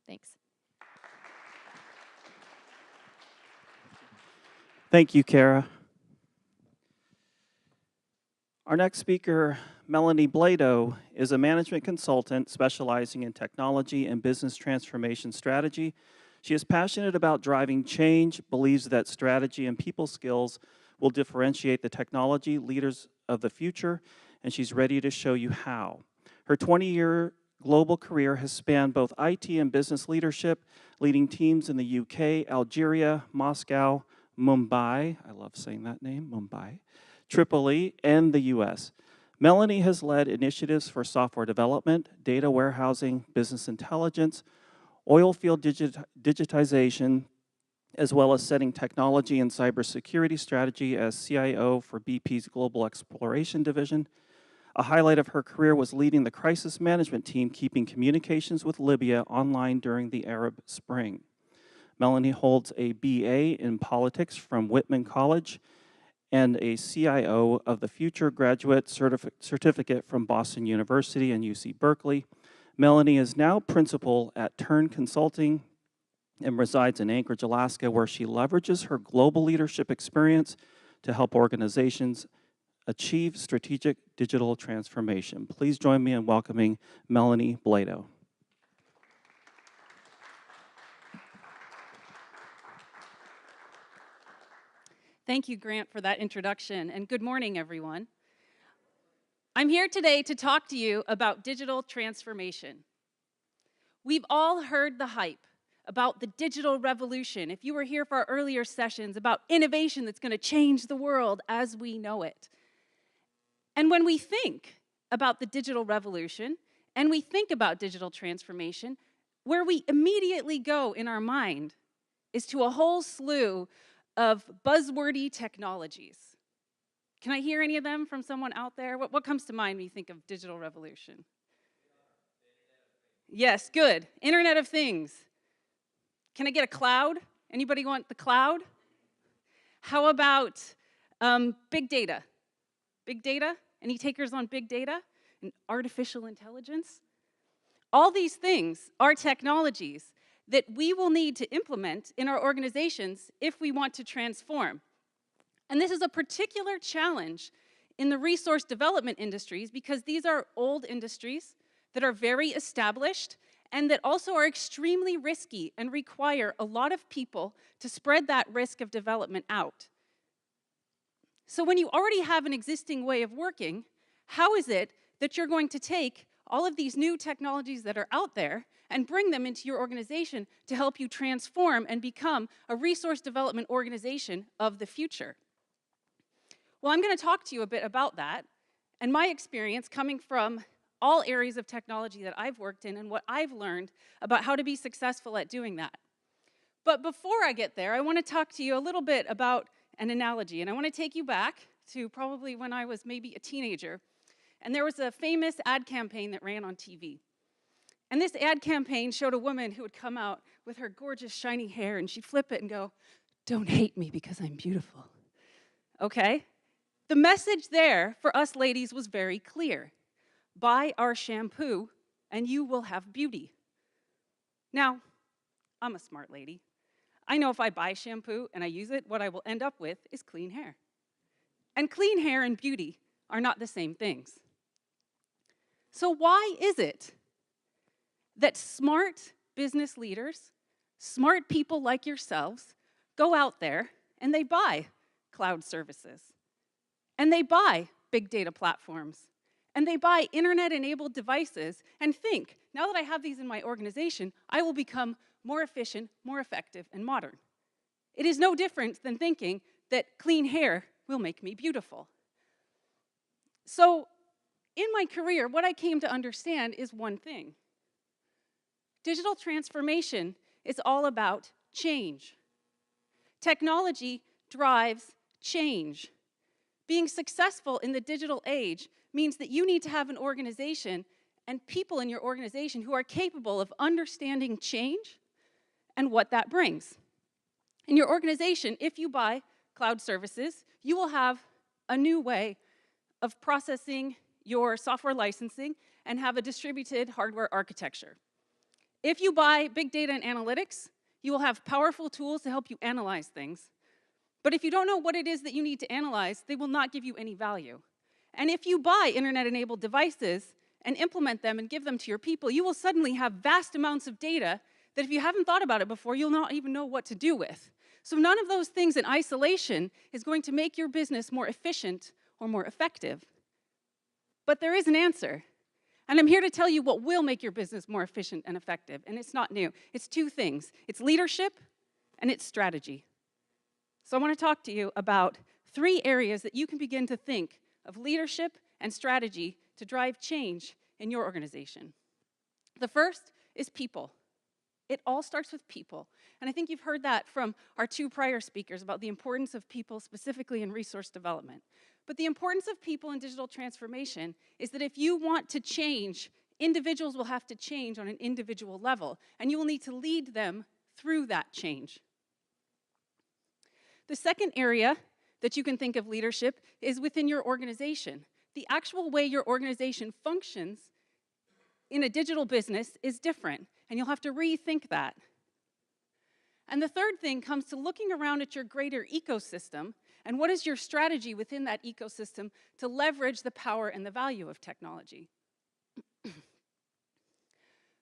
Thanks. Thank you, Kara. Our next speaker, Melanie Bladow, is a management consultant specializing in technology and business transformation strategy. She is passionate about driving change, believes that strategy and people skills will differentiate the technology leaders of the future, and she's ready to show you how. Her 20-year global career has spanned both IT and business leadership, leading teams in the UK, Algeria, Moscow, Mumbai, I love saying that name, Mumbai, Tripoli, and the US. Melanie has led initiatives for software development, data warehousing, business intelligence, oil field digitization, as well as setting technology and cybersecurity strategy as CIO for BP's Global Exploration Division. A highlight of her career was leading the crisis management team, keeping communications with Libya online during the Arab Spring. Melanie holds a BA in politics from Whitman College and a CIO of the Future Graduate Certificate from Boston University and UC Berkeley. Melanie is now principal at Tern Consulting and resides in Anchorage, Alaska, where she leverages her global leadership experience to help organizations achieve strategic digital transformation. Please join me in welcoming Melanie Bladow. Thank you, Grant, for that introduction, and good morning, everyone. I'm here today to talk to you about digital transformation. We've all heard the hype about the digital revolution. If you were here for our earlier sessions, about innovation that's going to change the world as we know it. And when we think about the digital revolution, and we think about digital transformation, where we immediately go in our mind is to a whole slew of buzzwordy technologies. Can I hear any of them from someone out there? What comes to mind when you think of digital revolution? Yes, good. Internet of Things. Can I get a cloud? Anybody want the cloud? How about big data? Big data? Any takers on big data and artificial intelligence? All these things are technologies that we will need to implement in our organizations if we want to transform. And this is a particular challenge in the resource development industries because these are old industries that are very established and that also are extremely risky and require a lot of people to spread that risk of development out. So when you already have an existing way of working, how is it that you're going to take all of these new technologies that are out there and bring them into your organization to help you transform and become a resource development organization of the future? Well, I'm going to talk to you a bit about that and my experience coming from all areas of technology that I've worked in and what I've learned about how to be successful at doing that. But before I get there, I want to talk to you a little bit about an analogy, and I want to take you back to probably when I was maybe a teenager, and there was a famous ad campaign that ran on TV. And this ad campaign showed a woman who would come out with her gorgeous shiny hair, and she'd flip it and go, "Don't hate me because I'm beautiful." Okay? The message there for us ladies was very clear. Buy our shampoo, and you will have beauty. Now, I'm a smart lady. I know if I buy shampoo and I use it, what I will end up with is clean hair. And clean hair and beauty are not the same things. So why is it that smart business leaders, smart people like yourselves, go out there and they buy cloud services, and they buy big data platforms, and they buy internet-enabled devices and think, now that I have these in my organization, I will become more efficient, more effective, and modern? It is no different than thinking that clean hair will make me beautiful. So in my career, what I came to understand is one thing. Digital transformation is all about change. Technology drives change. Being successful in the digital age means that you need to have an organization and people in your organization who are capable of understanding change and what that brings. In your organization, if you buy cloud services, you will have a new way of processing your software licensing and have a distributed hardware architecture. If you buy big data and analytics, you will have powerful tools to help you analyze things. But if you don't know what it is that you need to analyze, they will not give you any value. And if you buy internet-enabled devices and implement them and give them to your people, you will suddenly have vast amounts of data that if you haven't thought about it before, you'll not even know what to do with. So none of those things in isolation is going to make your business more efficient or more effective. But there is an answer. And I'm here to tell you what will make your business more efficient and effective. And it's not new. It's two things. It's leadership and it's strategy. So I want to talk to you about 3 areas that you can begin to think of leadership and strategy to drive change in your organization. The first is people. It all starts with people. And I think you've heard that from our 2 prior speakers about the importance of people, specifically in resource development. But the importance of people in digital transformation is that if you want to change, individuals will have to change on an individual level, and you will need to lead them through that change. The second area that you can think of leadership is within your organization. The actual way your organization functions in a digital business is different, and you'll have to rethink that. And the third thing comes to looking around at your greater ecosystem, and what is your strategy within that ecosystem to leverage the power and the value of technology.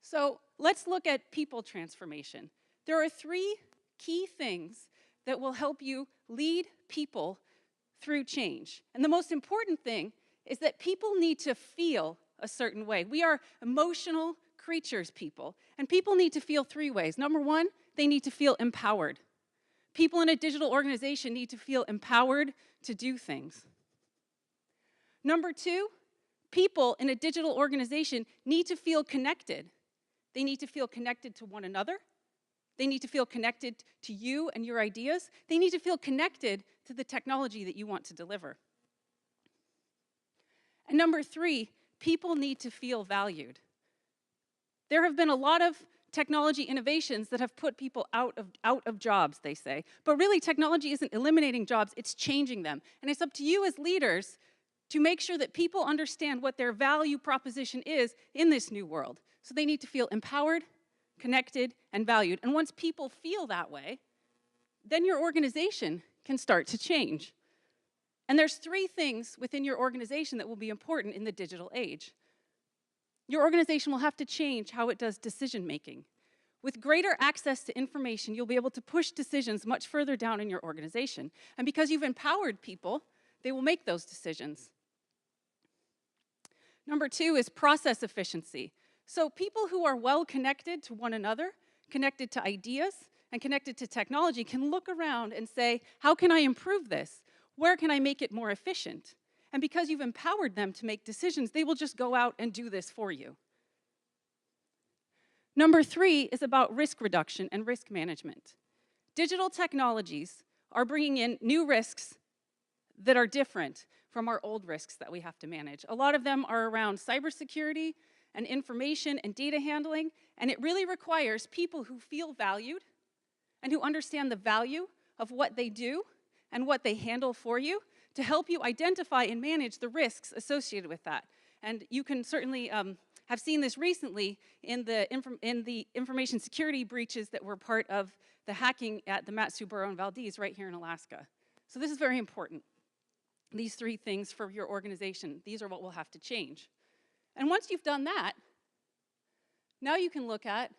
So let's look at people transformation. There are 3 key things that will help you lead people through change. And the most important thing is that people need to feel a certain way. We are emotional creatures, people, and people need to feel 3 ways. Number 1, they need to feel empowered. People in a digital organization need to feel empowered to do things. Number 2, people in a digital organization need to feel connected. They need to feel connected to one another. They need to feel connected to you and your ideas. They need to feel connected to the technology that you want to deliver. And number 3, people need to feel valued. There have been a lot of technology innovations that have put people out of jobs, they say. But really, technology isn't eliminating jobs, it's changing them. And it's up to you as leaders to make sure that people understand what their value proposition is in this new world. So they need to feel empowered, connected, and valued. And once people feel that way, then your organization can start to change. And there's 3 things within your organization that will be important in the digital age. Your organization will have to change how it does decision making. With greater access to information, you'll be able to push decisions much further down in your organization. And because you've empowered people, they will make those decisions. Number 2 is process efficiency. So people who are well connected to one another, connected to ideas, and connected to technology can look around and say, how can I improve this? Where can I make it more efficient? And because you've empowered them to make decisions, they will just go out and do this for you. Number 3 is about risk reduction and risk management. Digital technologies are bringing in new risks that are different from our old risks that we have to manage. A lot of them are around cybersecurity and information and data handling, and it really requires people who feel valued and who understand the value of what they do and what they handle for you to help you identify and manage the risks associated with that. And you can certainly have seen this recently in the information security breaches that were part of the hacking at the Matsu Borough in Valdez right here in Alaska. So this is very important. These 3 things for your organization, these are what will have to change. And once you've done that, now you can look at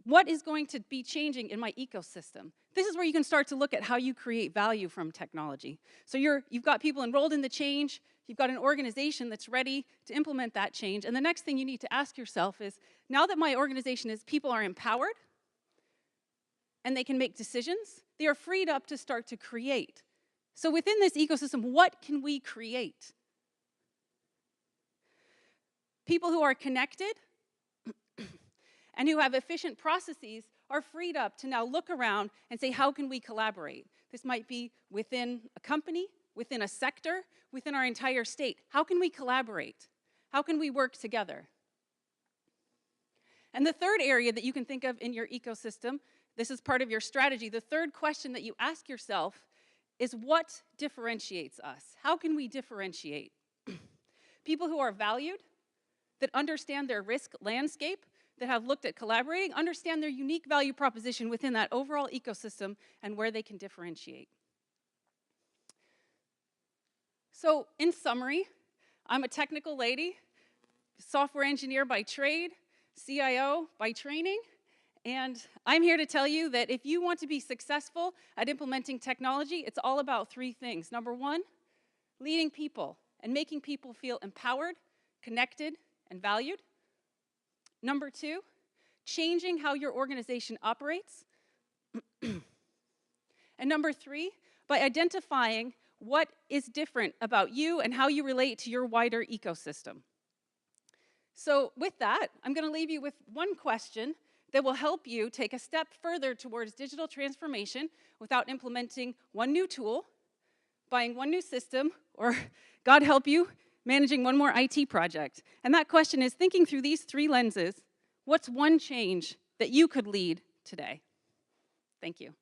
what is going to be changing in my ecosystem. This is where you can start to look at how you create value from technology. So you've got people enrolled in the change, you've got an organization that's ready to implement that change, and the next thing you need to ask yourself is, now that my organization is, people are empowered, and they can make decisions, they are freed up to start to create. So within this ecosystem, what can we create? People who are connected and who have efficient processes are freed up to now look around and say, how can we collaborate? This might be within a company, within a sector, within our entire state. How can we collaborate? How can we work together? And the third area that you can think of in your ecosystem, this is part of your strategy, the third question that you ask yourself is, what differentiates us? How can we differentiate? People who are valued, that understand their risk landscape, that have looked at collaborating understand their unique value proposition within that overall ecosystem and where they can differentiate. So, in summary, I'm a technical lady, software engineer by trade, CIO by training, and I'm here to tell you that if you want to be successful at implementing technology, it's all about three things. Number one, leading people and making people feel empowered, connected, and valued. Number two, changing how your organization operates. And number three, by identifying what is different about you and how you relate to your wider ecosystem. So with that, I'm going to leave you with one question that will help you take a step further towards digital transformation without implementing one new tool, buying one new system, or, God help you, managing one more IT project. And that question is, thinking through these three lenses, what's one change that you could lead today? Thank you.